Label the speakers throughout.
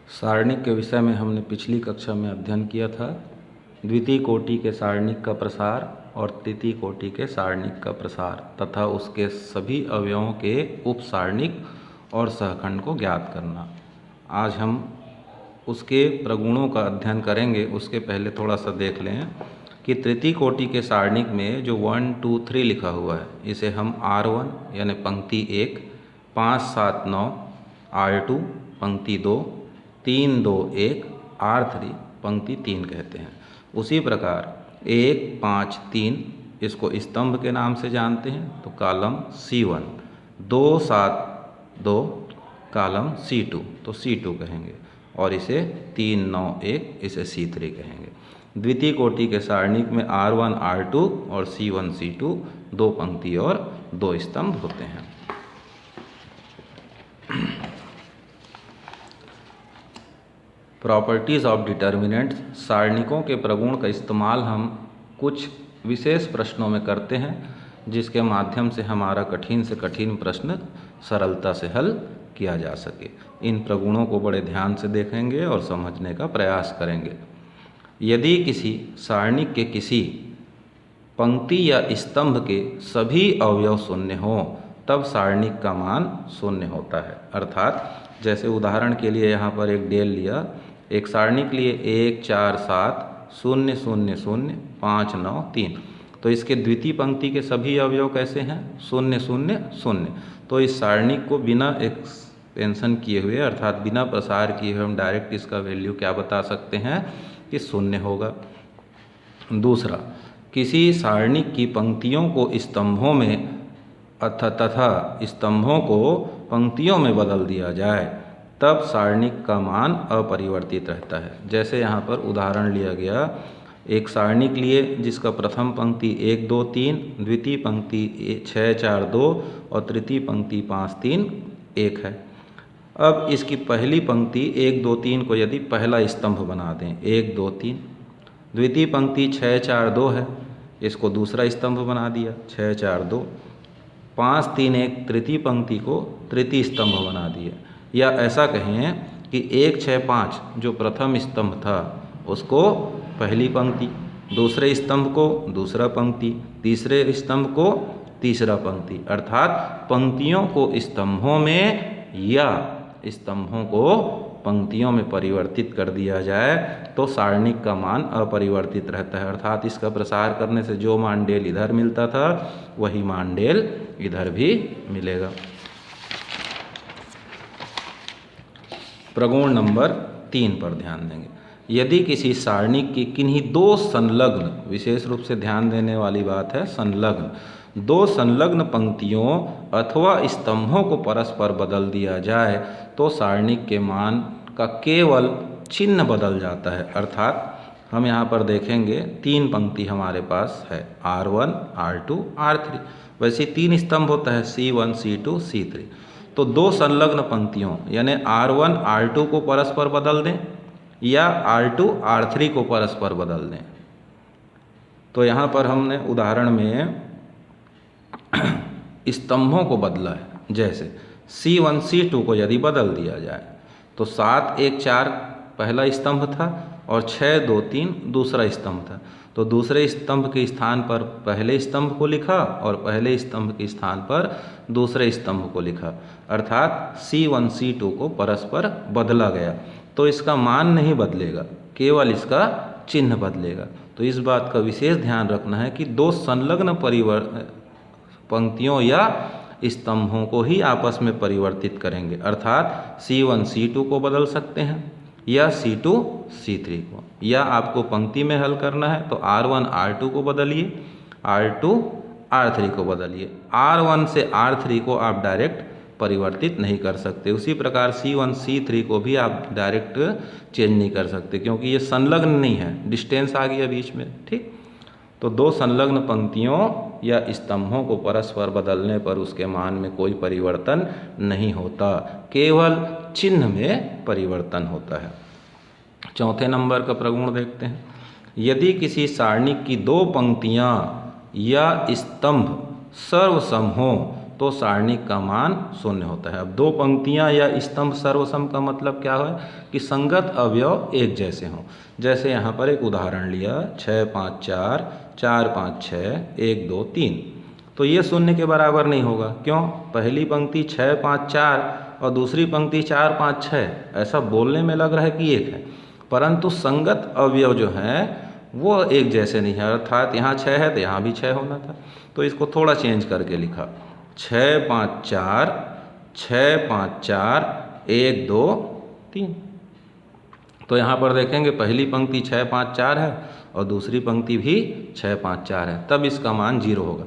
Speaker 1: सारणिक के विषय में हमने पिछली कक्षा में अध्ययन किया था द्वितीय कोटि के सारणिक का प्रसार और तृतीय कोटि के सारणिक का प्रसार तथा उसके सभी अवयवों के उप सारणिक और सहखंड को ज्ञात करना। आज हम उसके प्रगुणों का अध्ययन करेंगे। उसके पहले थोड़ा सा देख लें कि तृतीय कोटि के सारणिक में जो 1 2 3 लिखा हुआ है इसे हम R1 यानी पंक्ति 1, 5 7 9 R2 पंक्ति 2, 3 2 1 R3 पंक्ति 3 कहते हैं। उसी प्रकार 1 5 3 इसको स्तंभ के नाम से जानते हैं तो कॉलम C1, 2 7 2 कॉलम C2 तो C2 कहेंगे और इसे 3 9 1 इसे C3 कहेंगे। द्वितीय कोटि के सारणिक में R1 R2 और C1 C2 दो पंक्ति और दो स्तंभ होते हैं। Properties of determinant. सारणिकों के प्रगुण का इस्तेमाल हम कुछ विशेष प्रश्नों में करते हैं जिसके माध्यम से हमारा कठिन से कठिन प्रश्न सरलता से हल किया जा सके। इन प्रगुणों को बड़े ध्यान से देखेंगे और समझने का प्रयास करेंगे। यदि किसी सारणिक के किसी पंक्ति या स्तंभ के सभी अवयव शून्य हों तब सारणिक का मान शून्य होता है। अर्थात जैसे उदाहरण के लिए यहाँ पर एक डेल लिया, एक सारणिक लिए 1 4 7 0 0 0 5 9 3, तो इसके द्वितीय पंक्ति के सभी अवयव कैसे हैं? 0 0 0। तो इस सारणिक को बिना एक्सपेंशन किए हुए अर्थात बिना प्रसार किए हुए हम डायरेक्ट इसका वैल्यू क्या बता सकते हैं कि शून्य होगा। दूसरा, किसी सारणिक की पंक्तियों को स्तंभों में तथा स्तंभों को पंक्तियों में बदल दिया जाए तब सारणिक का मान अपरिवर्तित रहता है। जैसे यहाँ पर उदाहरण लिया गया, एक सारणिक लिए जिसका प्रथम पंक्ति 1 2 3, द्वितीय पंक्ति 6 4 2 और तृतीय पंक्ति 5 3 1 है। अब इसकी पहली पंक्ति 1 2 3 को यदि पहला स्तंभ बना दें 1 2 3, द्वितीय पंक्ति 6 4 2 है, इसको दूसरा स्तंभ बना दिया 6 4 2, 5 3 1 तृतीय पंक्ति को तृतीय स्तंभ बना दिया। या ऐसा कहें कि 1 6 5 जो प्रथम स्तंभ था उसको पहली पंक्ति, दूसरे स्तंभ को दूसरा पंक्ति, तीसरे स्तंभ को तीसरा पंक्ति। अर्थात पंक्तियों को स्तंभों में या स्तंभों को पंक्तियों में परिवर्तित कर दिया जाए तो सारणिक का मान अपरिवर्तित रहता है। अर्थात इसका प्रसार करने से जो मान डेल इधर मिलता था वही मान डेल इधर भी मिलेगा। प्रगुण नंबर 3 पर ध्यान देंगे। यदि किसी सारणिक की किन्हीं दो संलग्न, विशेष रूप से ध्यान देने वाली बात है संलग्न, दो संलग्न पंक्तियों अथवा स्तंभों को परस्पर बदल दिया जाए तो सारणिक के मान का केवल चिन्ह बदल जाता है। अर्थात हम यहाँ पर देखेंगे 3 पंक्ति हमारे पास है R1 R2 R3, वैसे 3 स्तंभ होता है C1 C2 C3। तो दो संलग्न पंक्तियों यानी R1 R2 को परस्पर बदल दें या R2 R3 को परस्पर बदल दें। तो यहाँ पर हमने उदाहरण में स्तंभों को बदला है। जैसे C1 C2 को यदि बदल दिया जाए तो 7 1 4 पहला स्तंभ था और 6 2 3 दूसरा स्तंभ था। तो दूसरे स्तंभ के स्थान पर पहले स्तंभ को लिखा और पहले स्तंभ के स्थान पर दूसरे स्तंभ को लिखा। अर्थात C1 C2 को परस्पर बदला गया तो इसका मान नहीं बदलेगा, केवल इसका चिन्ह बदलेगा। तो इस बात का विशेष ध्यान रखना है कि दो संलग्न पंक्तियों या स्तंभों को ही आपस में परिवर्तित करेंगे। अर्थात C1 C2 को बदल सकते हैं या C2 C3 को, या आपको पंक्ति में हल करना है तो R1 R2 को बदलिए, R2 R3 को बदलिए। R1 से R3 को आप डायरेक्ट परिवर्तित नहीं कर सकते। उसी प्रकार C1 C3 को भी आप डायरेक्ट चेंज नहीं कर सकते क्योंकि ये संलग्न नहीं है, डिस्टेंस आ गया बीच में। ठीक, तो दो संलग्न पंक्तियों या स्तंभों को परस्पर बदलने पर उसके मान में कोई परिवर्तन नहीं होता, केवल चिन्ह में परिवर्तन होता है। चौथे नंबर का प्रगुण देखते हैं। यदि किसी सारणिक की दो पंक्तियाँ या स्तंभ सर्वसम हों तो सारणिक का मान शून्य होता है। अब दो पंक्तियां या स्तंभ सर्वसम का मतलब क्या है कि संगत अवयव एक जैसे हों। जैसे यहाँ पर एक उदाहरण लिया 6 5 4, 4 5 6, 1 2 3, तो ये शून्य के बराबर नहीं होगा। क्यों? पहली पंक्ति 6 5 4 और दूसरी पंक्ति 4 5 6, ऐसा बोलने में लग रहा है कि एक है, परंतु संगत अवयव जो है वो एक जैसे नहीं है। अर्थात यहाँ 6 है तो यहाँ भी 6 होना था, तो इसको थोड़ा चेंज करके लिखा 6 5 4, 6 5 4, 1 2 3। तो यहाँ पर देखेंगे पहली पंक्ति 6 5 4 है और दूसरी पंक्ति भी 6 5 4 है, तब इसका मान 0 होगा।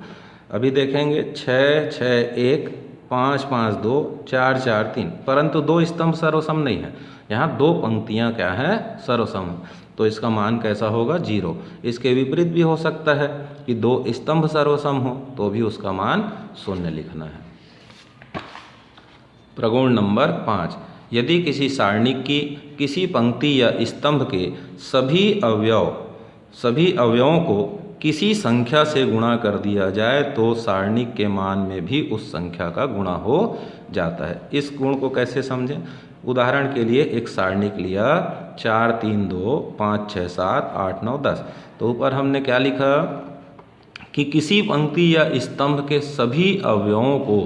Speaker 1: अभी देखेंगे 6 6 1, 5 5 2, 4 4 3, परंतु दो स्तंभ सर्वसम नहीं है। यहाँ दो पंक्तियाँ क्या है? सर्वसम, तो इसका मान कैसा होगा? 0। इसके विपरीत भी हो सकता है कि दो स्तंभ सर्वसम हो तो भी उसका मान शून्य लिखना है। प्रगुण नंबर 5, यदि किसी सारणिक की किसी पंक्ति या स्तंभ के सभी अवयवों को किसी संख्या से गुणा कर दिया जाए तो सारणिक के मान में भी उस संख्या का गुणा हो जाता है। इस गुण को कैसे समझें? उदाहरण के लिए एक सारणिक लिया 4 3 2, 5 6 7, 8 9 10, तो ऊपर हमने क्या लिखा कि किसी पंक्ति या स्तंभ के सभी अवयवों को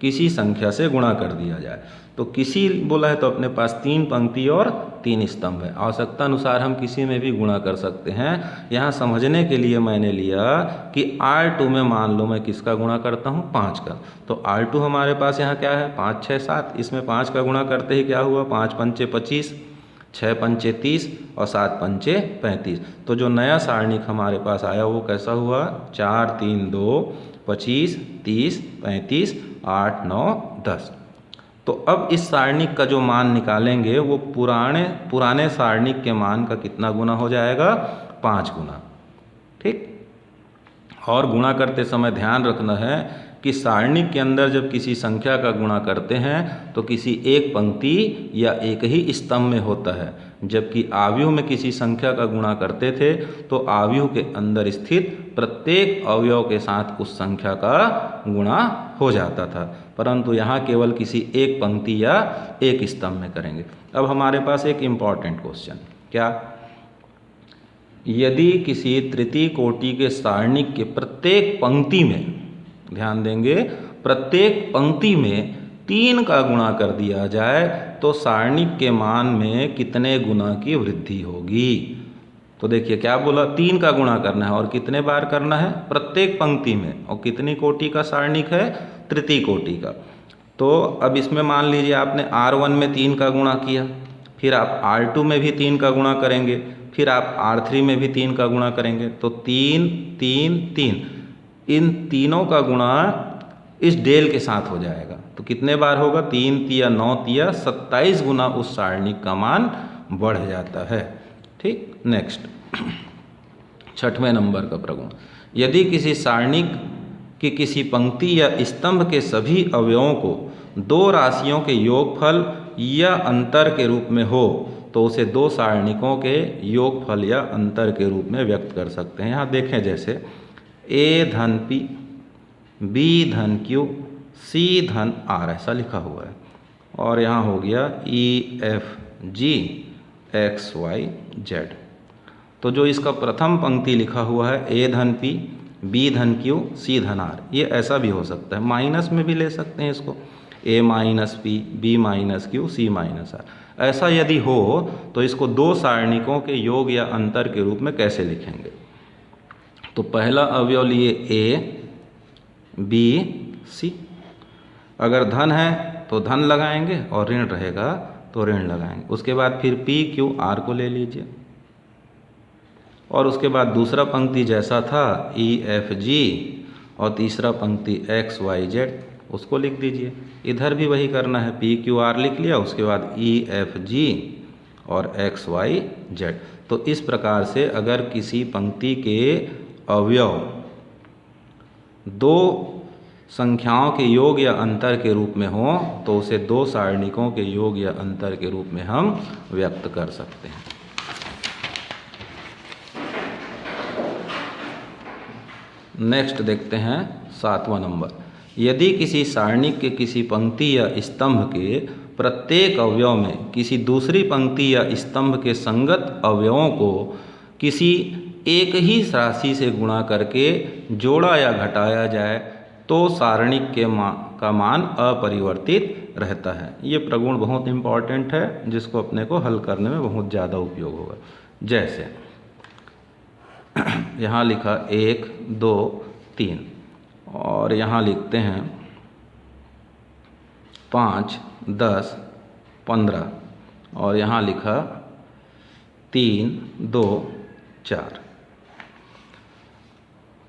Speaker 1: किसी संख्या से गुणा कर दिया जाए। तो किसी बोला है तो अपने पास 3 पंक्ति और 3 स्तंभ है, आवश्यकता अनुसार हम किसी में भी गुणा कर सकते हैं। यहाँ समझने के लिए मैंने लिया कि R2 में मान लो मैं किसका गुणा करता हूँ? 5 का। तो R2 हमारे पास यहाँ क्या है? 5 6 7, इसमें 5 का गुणा करते ही क्या हुआ? 5 पंचे 25, 6 पंचे 30 और 7 पंचे 35। तो जो नया सारणिक हमारे पास आया वो कैसा हुआ? 4 3 2, 25 30 35, 8 9 10। तो अब इस सारणिक का जो मान निकालेंगे वो पुराने सारणिक के मान का कितना गुना हो जाएगा? 5 गुना। ठीक। और गुणा करते समय ध्यान रखना है कि सारणिक के अंदर जब किसी संख्या का गुणा करते हैं तो किसी एक पंक्ति या एक ही स्तंभ में होता है, जबकि आव्यूह में किसी संख्या का गुणा करते थे तो आव्यूह के अंदर स्थित प्रत्येक अवयव के साथ उस संख्या का गुणा हो जाता था, परंतु यहाँ केवल किसी एक पंक्ति या एक स्तंभ में करेंगे। अब हमारे पास एक इम्पॉर्टेंट क्वेश्चन, क्या? यदि किसी तृतीय कोटि के सारणिक के प्रत्येक पंक्ति में, ध्यान देंगे, प्रत्येक पंक्ति में 3 का गुणा कर दिया जाए तो सारणिक के मान में कितने गुना की वृद्धि होगी? तो देखिए क्या बोला, 3 का गुणा करना है और कितने बार करना है? प्रत्येक पंक्ति में। और कितनी कोटि का सारणिक है? तृतीय कोटि का। तो अब इसमें मान लीजिए आपने R1 में 3 का गुणा किया, फिर आप R2 में भी 3 का गुणा करेंगे, फिर आप R3 में भी 3 का गुणा करेंगे, तो 3 3 3, इन तीनों का गुणा इस डेल के साथ हो जाएगा। तो कितने बार होगा? 3 तिया 9 तिया 27 गुना उस सारणिक का मान बढ़ जाता है। ठीक। नेक्स्ट, 6वें नंबर का प्रगुण, यदि किसी सारणिक की किसी पंक्ति या स्तंभ के सभी अवयवों को 2 राशियों के योगफल या अंतर के रूप में हो तो उसे 2 सारणिकों के योगफल या अंतर के रूप में व्यक्त कर सकते हैं। यहाँ देखें, जैसे A धन P, B धन Q, C धन R ऐसा लिखा हुआ है, और यहाँ हो गया E F G X Y Z। तो जो इसका प्रथम पंक्ति लिखा हुआ है A धन P, B धन Q, C धन R, ये ऐसा भी हो सकता है, माइनस में भी ले सकते हैं इसको, A minus P, B minus Q, C minus R। ऐसा यदि हो तो इसको 2 सारणिकों के योग या अंतर के रूप में कैसे लिखेंगे? तो पहला अवयव लिए A, B, C। अगर धन है तो धन लगाएंगे और ऋण रहेगा तो ऋण लगाएंगे। उसके बाद फिर P, Q, R को ले लीजिए, और उसके बाद दूसरा पंक्ति जैसा था E, F, G, और तीसरा पंक्ति X, Y, Z उसको लिख दीजिए। इधर भी वही करना है, P, Q, R लिख लिया, उसके बाद E, F, G और X, Y, Z। तो इस प्रकार से अगर किसी पंक्ति के अवयव 2 संख्याओं के योग या अंतर के रूप में हो तो उसे 2 सारणिकों के योग या अंतर के रूप में हम व्यक्त कर सकते हैं। नेक्स्ट देखते हैं 7वां नंबर, यदि किसी सारणी के किसी पंक्ति या स्तंभ के प्रत्येक अवयव में किसी दूसरी पंक्ति या स्तंभ के संगत अवयवों को किसी एक ही राशि से गुणा करके जोड़ा या घटाया जाए तो सारणी का मान अपरिवर्तित रहता है। ये प्रगुण बहुत इम्पॉर्टेंट है जिसको अपने को हल करने में बहुत ज़्यादा उपयोग होगा। जैसे यहाँ लिखा 1 2 3 और यहाँ लिखते हैं 5 10 15 और यहाँ लिखा 3 2 4।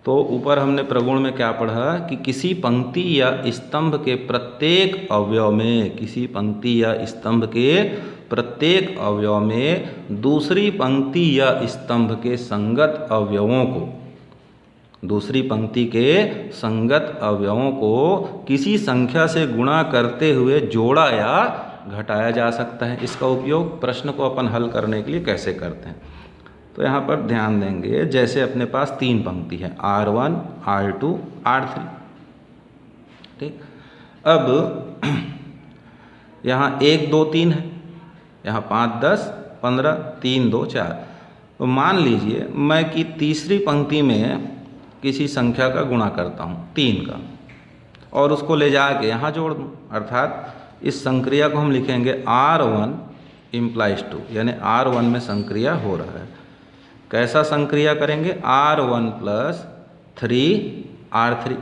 Speaker 1: तो ऊपर हमने प्रगुण में क्या पढ़ा कि किसी पंक्ति या स्तंभ के प्रत्येक अवयव में, किसी पंक्ति या स्तंभ के प्रत्येक अवयव में दूसरी पंक्ति या स्तंभ के संगत अवयवों को, दूसरी पंक्ति के संगत अवयवों को किसी संख्या से गुणा करते हुए जोड़ा या घटाया जा सकता है। इसका उपयोग प्रश्न को अपन हल करने के लिए कैसे करते हैं, तो यहाँ पर ध्यान देंगे। जैसे अपने पास 3 पंक्ति है R1 R2 R3, ठीक। अब यहाँ 1 2 3 है, यहाँ 5 10 15 3 2 4। तो मान लीजिए मैं कि तीसरी पंक्ति में किसी संख्या का गुणा करता हूँ 3 का और उसको ले जाके यहाँ जोड़ दूँ, अर्थात इस संक्रिया को हम लिखेंगे R1 इम्प्लाइज 2, यानी R1 में संक्रिया हो रहा है। कैसा संक्रिया करेंगे, R1 + 3 R3,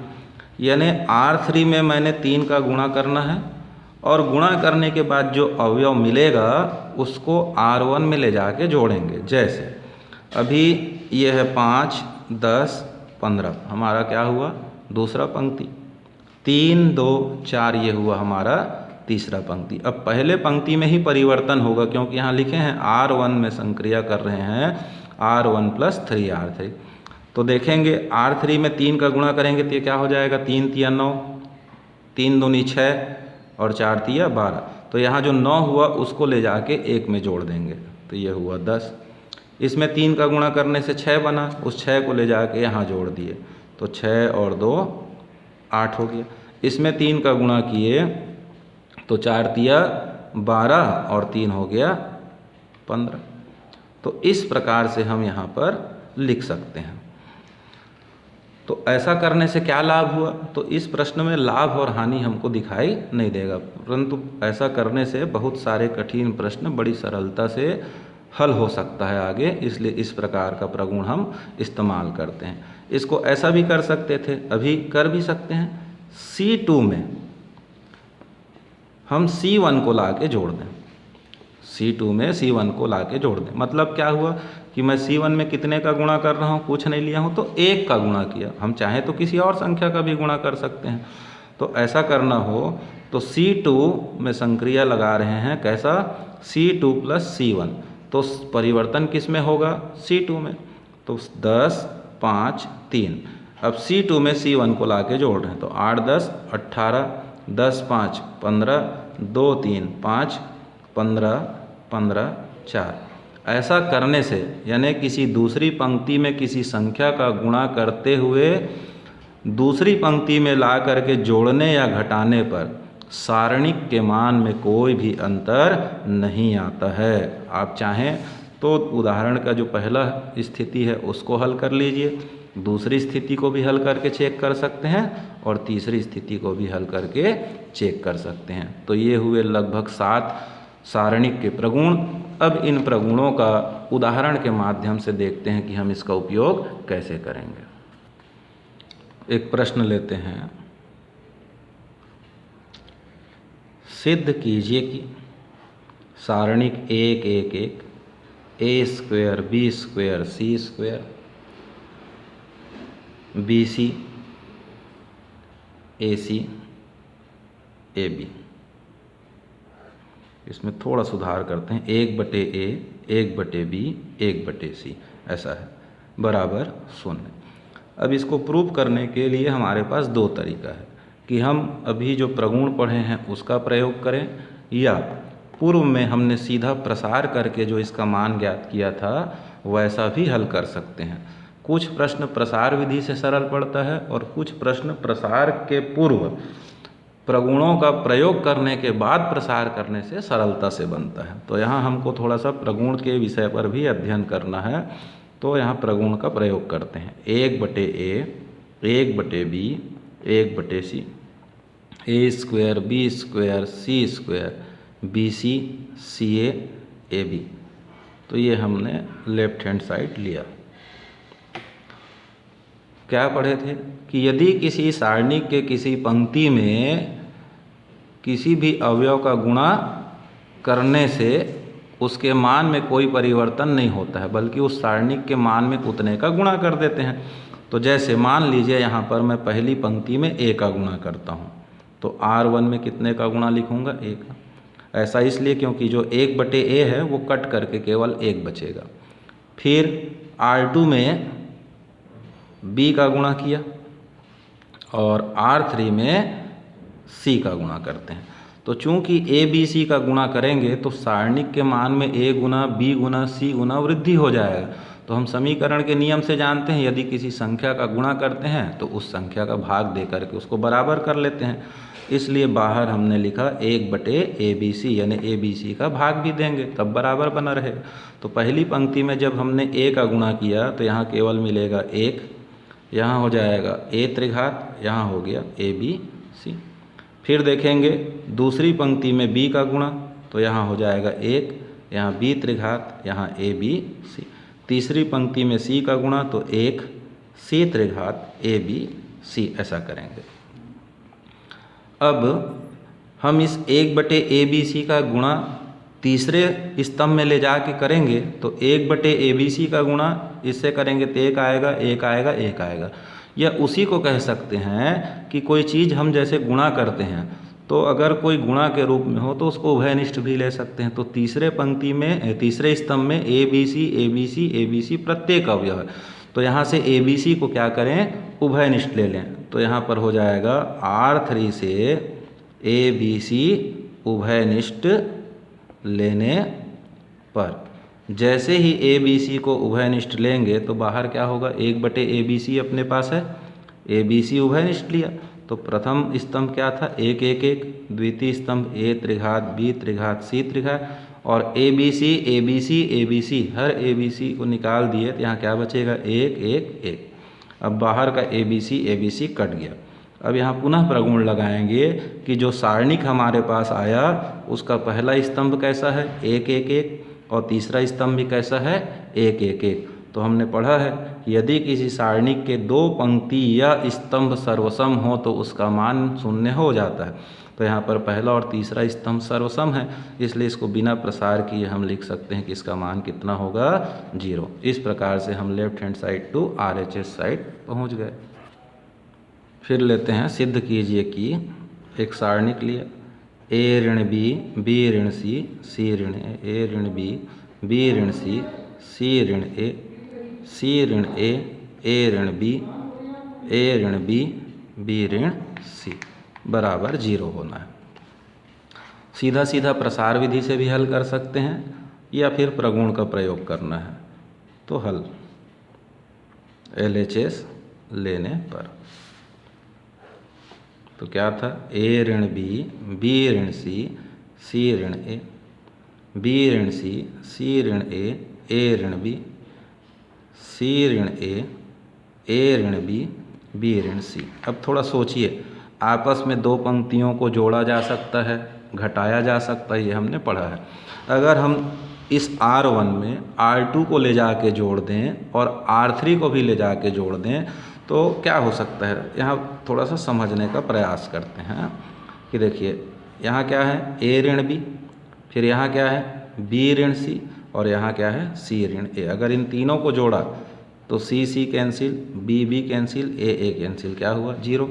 Speaker 1: यानी R3 में मैंने 3 का गुणा करना है और गुणा करने के बाद जो अवयव मिलेगा उसको R1 में ले जाके जोड़ेंगे। जैसे अभी ये है 5 10 15, हमारा क्या हुआ, दूसरा पंक्ति। 3 2 4 ये हुआ हमारा तीसरा पंक्ति। अब पहले पंक्ति में ही परिवर्तन होगा क्योंकि यहाँ लिखे हैं R1 में संक्रिया कर रहे हैं R1 + 3 R3। तो देखेंगे R3 में 3 का गुणा करेंगे तो ये क्या हो जाएगा, 3 3 9, 3 दूनी 6 और 4 3 12। तो यहाँ जो 9 हुआ उसको ले जाके 1 में जोड़ देंगे तो ये हुआ 10। इसमें 3 का गुणा करने से 6 बना, उस 6 को ले जाके यहाँ जोड़ दिए तो 6 और 2 8 हो गया। इसमें 3 का गुणा किए तो 4 3 12 और 3 हो गया 15। तो इस प्रकार से हम यहाँ पर लिख सकते हैं। तो ऐसा करने से क्या लाभ हुआ, तो इस प्रश्न में लाभ और हानि हमको दिखाई नहीं देगा, परंतु ऐसा करने से बहुत सारे कठिन प्रश्न बड़ी सरलता से हल हो सकता है आगे, इसलिए इस प्रकार का प्रगुण हम इस्तेमाल करते हैं। इसको ऐसा भी कर सकते थे, अभी कर भी सकते हैं। C2 में हम C1 को ला के जोड़ दें, C2 में C1 को ला के जोड़ दें। मतलब क्या हुआ कि मैं C1 में कितने का गुणा कर रहा हूँ, कुछ नहीं लिया हूँ तो 1 का गुणा किया। हम चाहें तो किसी और संख्या का भी गुणा कर सकते हैं। तो ऐसा करना हो तो C2 में संक्रिया लगा रहे हैं, कैसा, C2 + C1। तो परिवर्तन किस में होगा, C2 में। तो 10 5 3। अब C2 में C1 को ला के जोड़ रहे हैं तो 8 10 18, 10 5 15, 2 3 5 15 15 4। ऐसा करने से यानी किसी दूसरी पंक्ति में किसी संख्या का गुणा करते हुए दूसरी पंक्ति में ला करके जोड़ने या घटाने पर सारणिक के मान में कोई भी अंतर नहीं आता है। आप चाहें तो उदाहरण का जो पहला स्थिति है उसको हल कर लीजिए, दूसरी स्थिति को भी हल करके चेक कर सकते हैं और तीसरी स्थिति को भी हल करके चेक कर सकते हैं। तो ये हुए लगभग 7 सारणिक के प्रगुण। अब इन प्रगुणों का उदाहरण के माध्यम से देखते हैं कि हम इसका उपयोग कैसे करेंगे। एक प्रश्न लेते हैं, सिद्ध कीजिए कि सारणिक 1 1 1 A² B² C² BC AC AB। इसमें थोड़ा सुधार करते हैं, 1/A 1/B 1/C ऐसा है, बराबर 0। अब इसको प्रूव करने के लिए हमारे पास 2 तरीका है कि हम अभी जो प्रगुण पढ़े हैं उसका प्रयोग करें या पूर्व में हमने सीधा प्रसार करके जो इसका मान ज्ञात किया था वैसा भी हल कर सकते हैं। कुछ प्रश्न प्रसार विधि से सरल पड़ता है और कुछ प्रश्न प्रसार के पूर्व प्रगुणों का प्रयोग करने के बाद प्रसार करने से सरलता से बनता है। तो यहाँ हमको थोड़ा सा प्रगुण के विषय पर भी अध्ययन करना है, तो यहाँ प्रगुण का प्रयोग करते हैं। 1/a, 1/b, 1/c, a² b² c², bc, ca, ab। तो ये हमने लेफ्ट हैंड साइड लिया। क्या पढ़े थे कि यदि किसी सारणी के किसी पंक्ति में किसी भी अवयव का गुणा करने से उसके मान में कोई परिवर्तन नहीं होता है, बल्कि उस सारणी के मान में उतने का गुणा कर देते हैं। तो जैसे मान लीजिए यहाँ पर मैं पहली पंक्ति में a का गुणा करता हूँ, तो r1 में कितने का गुणा लिखूँगा? a का। ऐसा इसलिए क्योंकि जो 1/a है वो कट करके केवल 1 बचेगा। फिर r2 में b का गुणा किया और r3 में c का गुणा करते हैं। तो चूंकि a b c का गुणा करेंगे तो सारणिक के मान में a Guna b Guna c गुना वृद्धि हो जाएगा। तो हम समीकरण के नियम से जानते हैं, यदि किसी संख्या का गुणा करते हैं तो उस संख्या का भाग दे करके उसको बराबर कर लेते हैं। इसलिए बाहर हमने लिखा 1/abc, यानी abc का भाग भी देंगे तब बराबर बना रहेगा। तो पहली पंक्ति में जब हमने a का गुणा किया तो यहाँ केवल मिलेगा 1, यहाँ हो जाएगा a त्रिघात, यहाँ हो गया abc। फिर देखेंगे दूसरी पंक्ति में b का गुणा, तो यहाँ हो जाएगा 1, यहाँ b त्रिघात, यहाँ abc। तीसरी पंक्ति में c का गुणा तो 1 c त्रिघात abc, ऐसा करेंगे। अब हम इस 1/abc का गुणा तीसरे स्तंभ में ले जा के करेंगे, तो 1/abc का गुणा इससे करेंगे तो 1 आएगा 1 आएगा 1 आएगा। या उसी को कह सकते हैं कि कोई चीज़ हम जैसे गुणा करते हैं, तो अगर कोई गुणा के रूप में हो तो उसको उभयनिष्ठ भी ले सकते हैं। तो तीसरे पंक्ति में तीसरे स्तंभ में abc abc abc प्रत्येक अवयव है, तो यहाँ से abc को क्या करें? उभयनिष्ठ ले लें। तो यहाँ पर हो जाएगा r3 से abc उभयनिष्ठ लेने पर, जैसे ही abc को उभयनिष्ठ लेंगे तो बाहर क्या होगा? 1/abc अपने पास है, abc उभयनिष्ठ लिया तो प्रथम स्तंभ क्या था? 1 1 1, द्वितीय स्तंभ a त्रिघात b त्रिघात c त्रिघात, और abc abc abc हर abc को निकाल दिए तो यहाँ क्या बचेगा? 1 1 1। अब बाहर का abc abc कट गया। अब यहाँ पुनः प्रगुण लगाएंगे कि जो सारणिक हमारे पास आया उसका पहला स्तंभ कैसा है? 1 1 1, और तीसरा स्तंभ भी कैसा है? 1 1 1। तो हमने पढ़ा है कि यदि किसी सारणिक के 2 पंक्ति या स्तंभ सर्वसम हो तो उसका मान 0 हो जाता है। तो यहाँ पर पहला और तीसरा स्तंभ सर्वसम है, इसलिए इसको बिना प्रसार किए हम लिख सकते हैं कि इसका मान कितना होगा? 0। इस प्रकार से हम left hand side to RHS side पहुँच गए। फिर लेते हैं, सिद्ध कीजिए कि एक सारणिक लिया a ऋण b b ऋण c c ऋण a ऋण b b ऋण c c ऋण a c ऋण a ऋण b a ऋण b b ऋण c बराबर 0 होना है। सीधा सीधा प्रसार विधि से भी हल कर सकते हैं या फिर प्रगुण का प्रयोग करना है तो हल LHS लेने पर। तो क्या था? a ऋण b b ऋण c c ऋण a b ऋण c c ऋण a ऋण b c ऋण a ऋण b b ऋण c। अब थोड़ा सोचिए, आपस में 2 पंक्तियों को जोड़ा जा सकता है, घटाया जा सकता है, ये हमने पढ़ा है। अगर हम इस R1 में R2 को ले जाके जोड़ दें और R3 को भी ले जाके जोड़ दें तो क्या हो सकता है? यहाँ थोड़ा सा समझने का प्रयास करते हैं कि देखिए यहाँ क्या है? a ऋण b, फिर यहाँ क्या है? b ऋण c, और यहाँ क्या है? c ऋण a। अगर इन तीनों को जोड़ा तो c c cancel, b b cancel, a cancel, क्या हुआ? 0।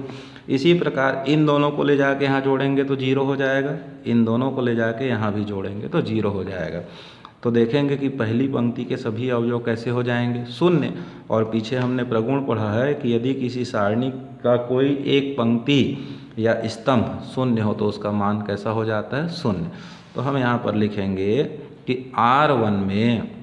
Speaker 1: इसी प्रकार इन दोनों को ले जाके यहाँ जोड़ेंगे तो 0 हो जाएगा, इन दोनों को ले जाके यहाँ भी जोड़ेंगे तो 0 हो जाएगा। तो देखेंगे कि पहली पंक्ति के सभी अवयव कैसे हो जाएंगे? 0। और पीछे हमने प्रगुण पढ़ा है कि यदि किसी सारणी का कोई एक पंक्ति या स्तंभ 0 हो तो उसका मान कैसा हो जाता है? 0। तो हम यहाँ पर लिखेंगे कि R1 में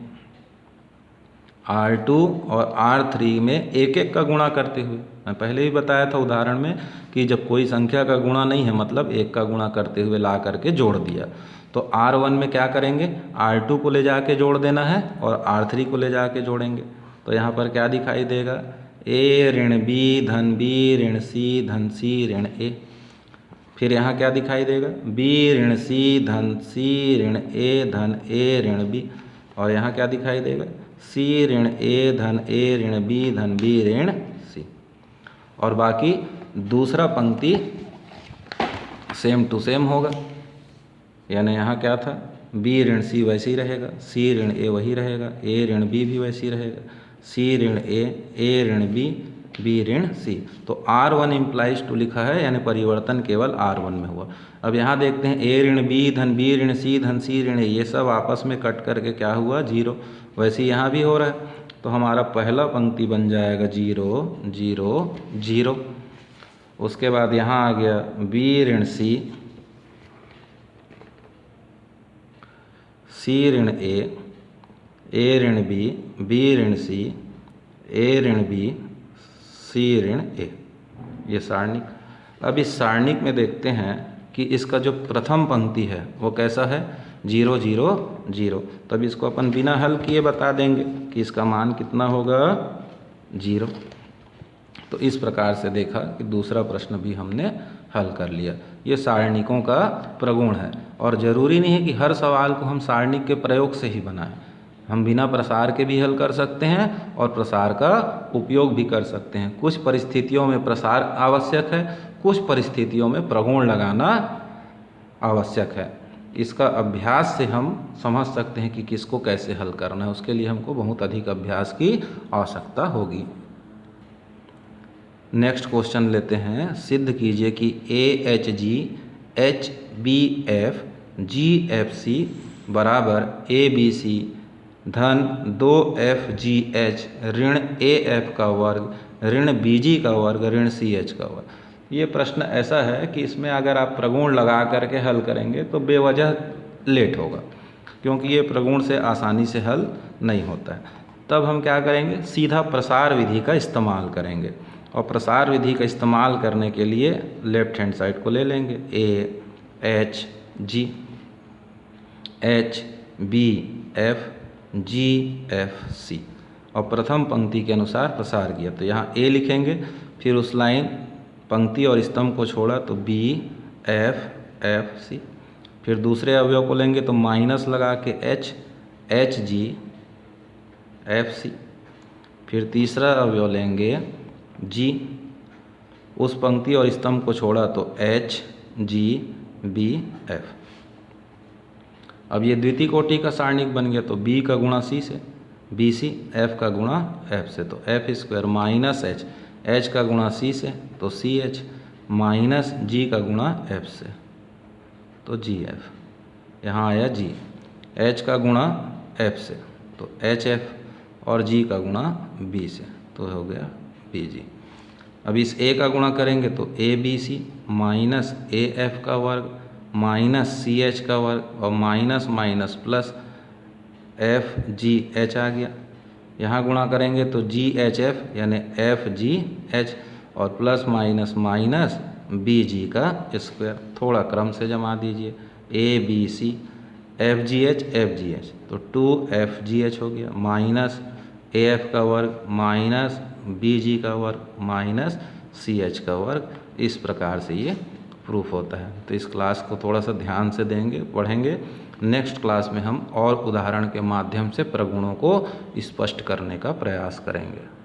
Speaker 1: R2 और R3 में एक एक का गुणा करते हुए। मैं पहले ही बताया था उदाहरण में कि जब कोई संख्या का गुणा नहीं है मतलब एक का गुणा करते हुए ला करके जोड़ दिया। तो R1 में क्या करेंगे, R2 को ले जाके जोड़ देना है और R3 को ले जाके जोड़ेंगे। तो यहाँ पर क्या दिखाई देगा, A ऋण B धन B ऋण C धन C ऋण A। फिर यहाँ क्या दिखाई देगा, B ऋण C धन C ऋण A धन A ऋण B। और यहाँ क्या दिखाई देगा, C ऋण A धन A ऋण B धन B ऋण C। और बाकी दूसरा पंक्ति सेम टू सेम होगा, यानी यहाँ क्या था, B ऋण C वैसे ही रहेगा, C ऋण A वही रहेगा, A ऋण B भी वैसे ही रहेगा, C ऋण A ऋण B B ऋण C। तो R1 इम्प्लाइज टू लिखा है, यानी परिवर्तन केवल R1 में हुआ। अब यहाँ देखते हैं A ऋण B धन B ऋण C धन C ऋण A, ये सब आपस में कट करके क्या हुआ, 0। वैसे यहाँ भी हो रहा है, तो हमारा पहला पंक्ति बन जाएगा 0 0 0। उसके बाद यहाँ आ गया B ऋण C C ऋण A ऋण B B ऋण C A ऋण B C ऋण A, ये सारणिक। अब इस सारणिक में देखते हैं कि इसका जो प्रथम पंक्ति है वो कैसा है, 0 0 0। तब इसको अपन बिना हल किए बता देंगे कि इसका मान कितना होगा, 0। तो इस प्रकार से देखा कि दूसरा प्रश्न भी हमने हल कर लिया। ये सारणिकों का प्रगुण है, और ज़रूरी नहीं है कि हर सवाल को हम सारणिक के प्रयोग से ही बनाएं। हम बिना प्रसार के भी हल कर सकते हैं और प्रसार का उपयोग भी कर सकते हैं। कुछ परिस्थितियों में प्रसार आवश्यक है, कुछ परिस्थितियों में प्रगुण लगाना आवश्यक है। इसका अभ्यास से हम समझ सकते हैं कि किसको कैसे हल करना है, उसके लिए हमको बहुत अधिक अभ्यास की आवश्यकता होगी। नेक्स्ट क्वेश्चन लेते हैं। सिद्ध कीजिए कि AHG HBF GFC बराबर ABC धन 2FGH ऋण AF का वर्ग ऋण BG का वर्ग ऋण CH का वर्ग। ये प्रश्न ऐसा है कि इसमें अगर आप प्रगुण लगा करके हल करेंगे तो बेवजह लेट होगा, क्योंकि ये प्रगुण से आसानी से हल नहीं होता है। तब हम क्या करेंगे, सीधा प्रसार विधि का इस्तेमाल करेंगे। और प्रसार विधि का इस्तेमाल करने के लिए लेफ्ट हैंड साइड को ले लेंगे, AHG HBF GFC और प्रथम पंक्ति के अनुसार प्रसार किया। तो यहाँ A लिखेंगे, फिर उस लाइन पंक्ति और स्तंभ को छोड़ा तो BFFC। फिर दूसरे अवयव को लेंगे तो माइनस लगा के HHGFC। फिर तीसरा अवयव लेंगे G, उस पंक्ति और स्तंभ को छोड़ा तो HGBF। अब ये द्वितीय कोटि का सारणिक बन गया, तो B का गुणा C से BC, F का गुणा F से तो F square minus H, H का गुणा C से तो CH माइनस G का गुणा F से तो GF। यहाँ आया G, H का गुणा F से तो HF और G का गुणा B से तो हो गया BG। अब इस A का गुणा करेंगे तो ABC माइनस AF का वर्ग माइनस CH का वर्ग और माइनस माइनस प्लस FGH आ गया। यहाँ गुणा करेंगे तो GHF यानी FGH और प्लस माइनस माइनस BG का स्क्वायर। थोड़ा क्रम से जमा दीजिए, ABC FGH FGH तो 2FGH हो गया माइनस AF का वर्ग माइनस BG का वर्ग माइनस CH का वर्ग। इस प्रकार से ये प्रूफ होता है। तो इस क्लास को थोड़ा सा ध्यान से देंगे, पढ़ेंगे। नेक्स्ट क्लास में हम और उदाहरण के माध्यम से प्रगुणों को स्पष्ट करने का प्रयास करेंगे।